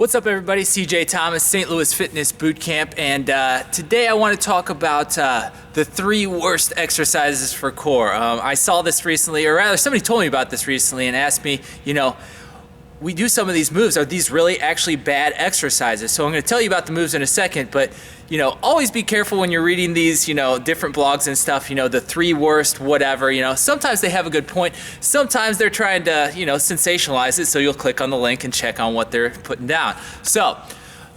What's up everybody, CJ Thomas, St. Louis Fitness Bootcamp, and today I want to talk about the 3 worst exercises for core. I saw this recently, or rather somebody told me about this recently and asked me, we do some of these moves, are these really actually bad exercises? So I'm going to tell you about the moves in a second, but always be careful when you're reading these, different blogs and stuff, the 3 worst, whatever, sometimes they have a good point. Sometimes they're trying to, sensationalize it, so you'll click on the link and check on what they're putting down. So,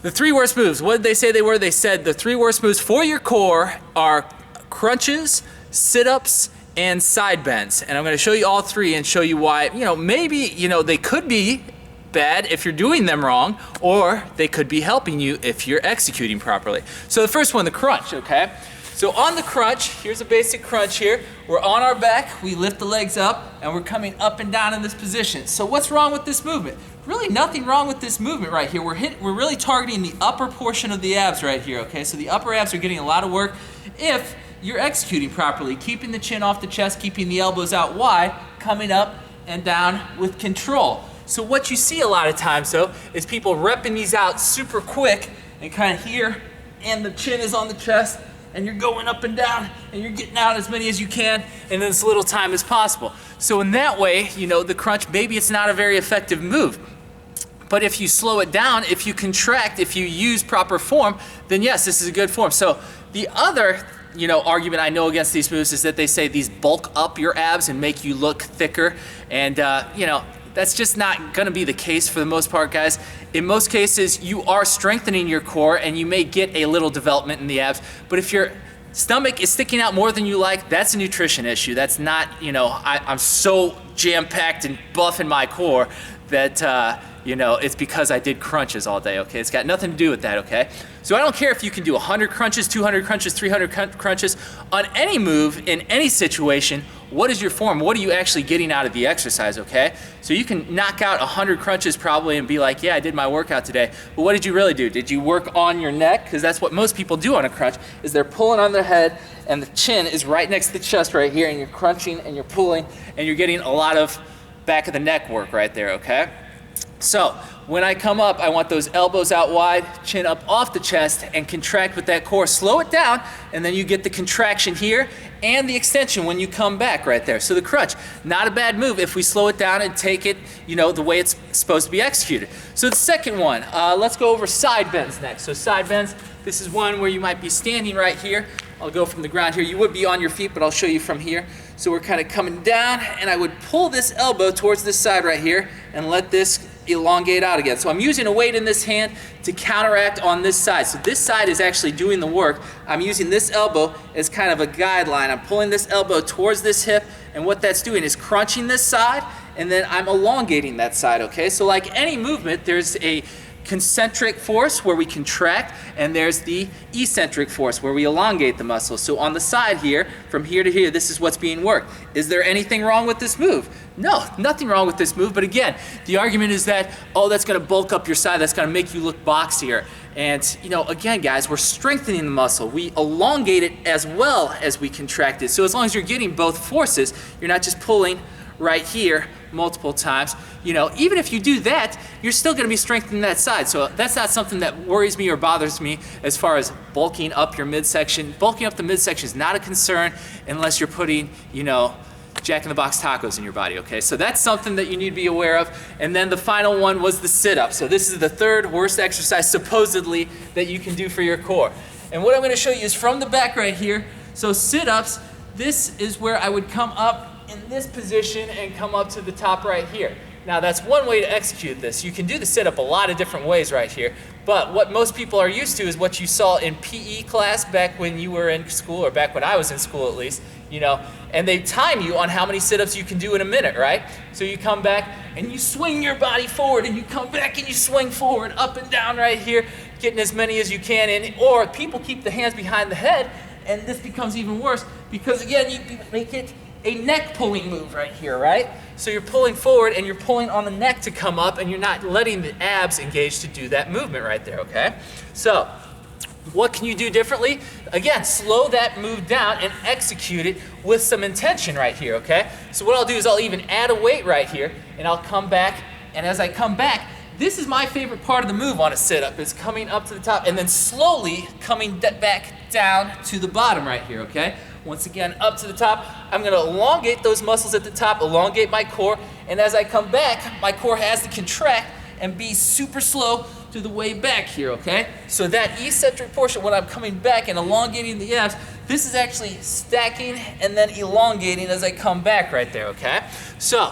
the 3 worst moves, what did they say they were? They said the 3 worst moves for your core are crunches, sit-ups, and side bends. And I'm going to show you all 3 and show you why, maybe, they could be bad if you're doing them wrong, or they could be helping you if you're executing properly. So the first one, the crunch, okay? So on the crunch, here's a basic crunch here. We're on our back, we lift the legs up, and we're coming up and down in this position. So what's wrong with this movement? Really nothing wrong with this movement right here. We're really targeting the upper portion of the abs right here, okay? So the upper abs are getting a lot of work if you're executing properly, keeping the chin off the chest, keeping the elbows out wide, coming up and down with control. So what you see a lot of times though is people repping these out super quick and kind of here, and the chin is on the chest, and you're going up and down and you're getting out as many as you can in as little time as possible. So in that way, the crunch, maybe it's not a very effective move. But if you slow it down, if you contract, if you use proper form, then yes, this is a good form. So the other argument I know against these moves is that they say these bulk up your abs and make you look thicker, and that's just not going to be the case for the most part, guys. In most cases, you are strengthening your core and you may get a little development in the abs, but if your stomach is sticking out more than you like, that's a nutrition issue. That's not, I'm so jam-packed and buff in my core that, it's because I did crunches all day, okay? It's got nothing to do with that, okay? So I don't care if you can do 100 crunches, 200 crunches, 300 crunches. On any move, in any situation, what is your form? What are you actually getting out of the exercise, okay? So you can knock out 100 crunches probably and be like, yeah, I did my workout today. But what did you really do? Did you work on your neck? Because that's what most people do on a crunch, is they're pulling on their head and the chin is right next to the chest right here, and you're crunching and you're pulling and you're getting a lot of back of the neck work right there, okay? So when I come up, I want those elbows out wide, chin up off the chest, and contract with that core. Slow it down, and then you get the contraction here and the extension when you come back right there. So the crunch, not a bad move if we slow it down and take it, the way it's supposed to be executed. So the second one, let's go over side bends next. So side bends, this is one where you might be standing right here. I'll go from the ground here. You would be on your feet, but I'll show you from here. So we're kind of coming down, and I would pull this elbow towards this side right here and let this elongate out again. So I'm using a weight in this hand to counteract on this side. So this side is actually doing the work. I'm using this elbow as kind of a guideline. I'm pulling this elbow towards this hip, and what that's doing is crunching this side, and then I'm elongating that side, okay? So like any movement, there's a concentric force where we contract, and there's the eccentric force where we elongate the muscle. So on the side here, from here to here, this is what's being worked. Is there anything wrong with this move? No, nothing wrong with this move, but again, the argument is that, oh, that's gonna bulk up your side, that's gonna make you look boxier. And again, guys, we're strengthening the muscle. We elongate it as well as we contract it. So as long as you're getting both forces, you're not just pulling right here multiple times. Even if you do that, you're still going to be strengthening that side. So that's not something that worries me or bothers me as far as bulking up your midsection. Bulking up the midsection is not a concern unless you're putting, Jack in the Box tacos in your body, okay? So that's something that you need to be aware of. And then the final one was the sit-up. So this is the 3rd worst exercise supposedly that you can do for your core. And what I'm going to show you is from the back right here. So sit-ups, this is where I would come up in this position and come up to the top right here. Now that's one way to execute this. You can do the sit-up a lot of different ways right here, but what most people are used to is what you saw in PE class back when you were in school, or back when I was in school at least, and they time you on how many sit-ups you can do in a minute, right? So you come back and you swing your body forward, and you come back and you swing forward, up and down right here, getting as many as you can in, or people keep the hands behind the head, and this becomes even worse because again, you make it a neck pulling move right here, right? So you're pulling forward and you're pulling on the neck to come up, and you're not letting the abs engage to do that movement right there, okay? So what can you do differently? Again, slow that move down and execute it with some intention right here, okay? So what I'll do is I'll even add a weight right here, and I'll come back, and as I come back, this is my favorite part of the move on a sit-up, is coming up to the top and then slowly coming back down to the bottom right here, okay? Once again, up to the top. I'm gonna elongate those muscles at the top, elongate my core, and as I come back, my core has to contract and be super slow to the way back here, okay? So that eccentric portion, when I'm coming back and elongating the abs, this is actually stacking and then elongating as I come back right there, okay? So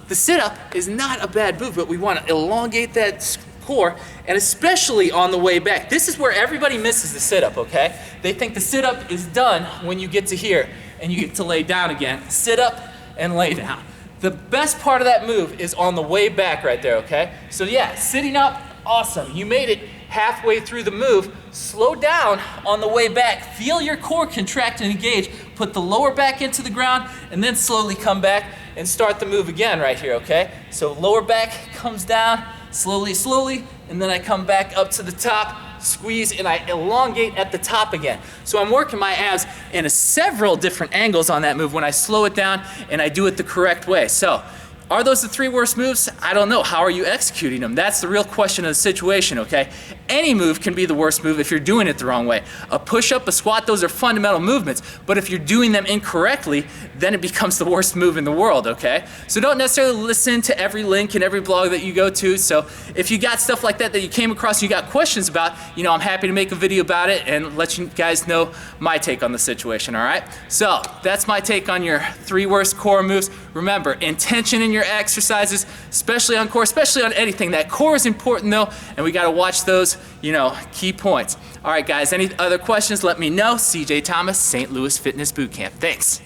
the sit-up is not a bad move, but we want to elongate that core, and especially on the way back. This is where everybody misses the sit-up, okay? They think the sit-up is done when you get to here and you get to lay down again. Sit up and lay down. The best part of that move is on the way back right there, okay? So yeah, sitting up, awesome. You made it halfway through the move. Slow down on the way back. Feel your core contract and engage. Put the lower back into the ground and then slowly come back and start the move again right here, okay? So lower back comes down, slowly, slowly, and then I come back up to the top, squeeze, and I elongate at the top again. So I'm working my abs in several different angles on that move when I slow it down and I do it the correct way. So, are those the 3 worst moves? I don't know. How are you executing them? That's the real question of the situation, okay? Any move can be the worst move if you're doing it the wrong way. A push-up, a squat, those are fundamental movements, but if you're doing them incorrectly, then it becomes the worst move in the world, okay? So don't necessarily listen to every link and every blog that you go to. So if you got stuff like that that you came across, you got questions about, you know, I'm happy to make a video about it and let you guys know my take on the situation, all right? So that's my take on your 3 worst core moves. Remember, intention in your exercises, especially on core, especially on anything. That core is important though, and we gotta watch those, you know, key points. All right, guys, any other questions, let me know. CJ Thomas, St. Louis Fitness Bootcamp. Thanks.